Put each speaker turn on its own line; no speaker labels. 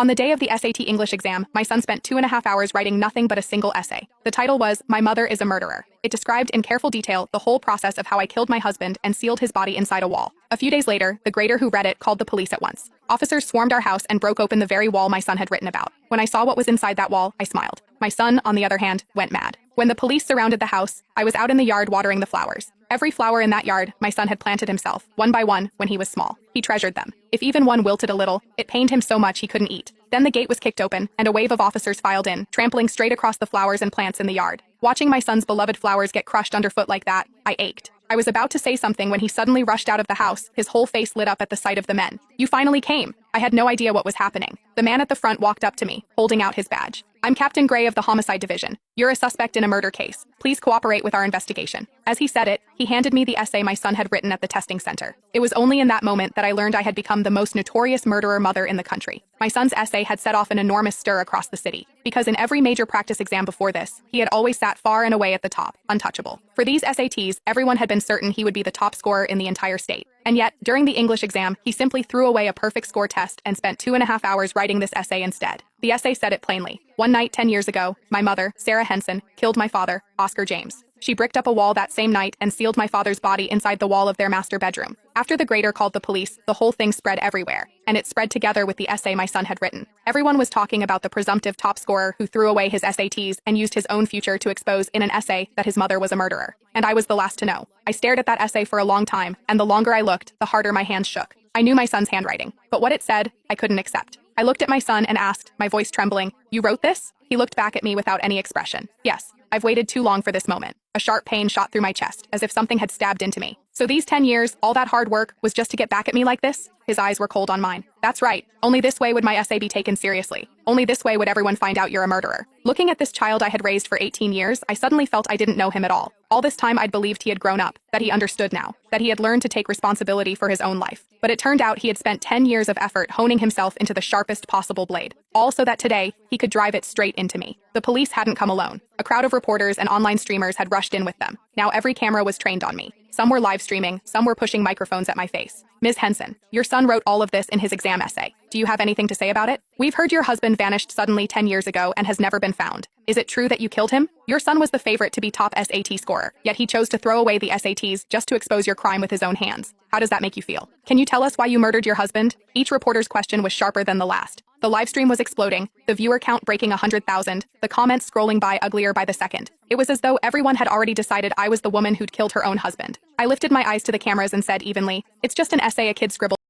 On the day of the SAT English exam, my son spent 2.5 hours writing nothing but a single essay. The title was, "My Mother is a Murderer." It described in careful detail the whole process of how I killed my husband and sealed his body inside a wall. A few days later, the grader who read it called the police at once. Officers swarmed our house and broke open the very wall my son had written about. When I saw what was inside that wall, I smiled. My son, on the other hand, went mad. When the police surrounded the house, I was out in the yard watering the flowers. Every flower in that yard, my son had planted himself, one by one, when he was small. He treasured them. If even one wilted a little, it pained him so much he couldn't eat. Then the gate was kicked open, and a wave of officers filed in, trampling straight across the flowers and plants in the yard. Watching my son's beloved flowers get crushed underfoot like that, I ached. I was about to say something when he suddenly rushed out of the house, his whole face lit up at the sight of the men. "You finally came." I had no idea what was happening. The man at the front walked up to me, holding out his badge. "I'm Captain Gray of the Homicide Division. You're a suspect in a murder case. Please cooperate with our investigation." As he said it, he handed me the essay my son had written at the testing center. It was only in that moment that I learned I had become the most notorious murderer mother in the country. My son's essay had set off an enormous stir across the city, because in every major practice exam before this, he had always sat far and away at the top, untouchable. For these SATs, everyone had been certain he would be the top scorer in the entire state. And yet, during the English exam, he simply threw away a perfect score test and spent 2.5 hours writing this essay instead. The essay said it plainly. One night 10 years ago, my mother, Sarah Henson, killed my father, Oscar James. She bricked up a wall that same night and sealed my father's body inside the wall of their master bedroom. After the grader called the police, the whole thing spread everywhere, and it spread together with the essay my son had written. Everyone was talking about the presumptive top scorer who threw away his SATs and used his own future to expose in an essay that his mother was a murderer. And I was the last to know. I stared at that essay for a long time, and the longer I looked, the harder my hands shook. I knew my son's handwriting, but what it said, I couldn't accept. I looked at my son and asked, my voice trembling, "You wrote this?" He looked back at me without any expression. "Yes, I've waited too long for this moment." A sharp pain shot through my chest, as if something had stabbed into me. "So these 10 years, all that hard work, was just to get back at me like this?" His eyes were cold on mine. "That's right. Only this way would my essay be taken seriously. Only this way would everyone find out you're a murderer." Looking at this child I had raised for 18 years, I suddenly felt I didn't know him at all. All this time I'd believed he had grown up, that he understood now, that he had learned to take responsibility for his own life. But it turned out he had spent 10 years of effort honing himself into the sharpest possible blade, all so that today, he could drive it straight into me. The police hadn't come alone. A crowd of reporters and online streamers had rushed in with them. Now every camera was trained on me. Some were live streaming, some were pushing microphones at my face. "Ms. Henson, your son wrote all of this in his exam essay. Do you have anything to say about it? We've heard your husband vanished suddenly 10 years ago and has never been found. Is it true that you killed him? Your son was the favorite to be top SAT scorer, yet he chose to throw away the SATs just to expose your crime with his own hands. How does that make you feel? Can you tell us why you murdered your husband?" Each reporter's question was sharper than the last. The live stream was exploding, the viewer count breaking 100,000, the comments scrolling by uglier by the second. It was as though everyone had already decided I was the woman who'd killed her own husband. I lifted my eyes to the cameras and said evenly, "It's just an essay a kid scribbled."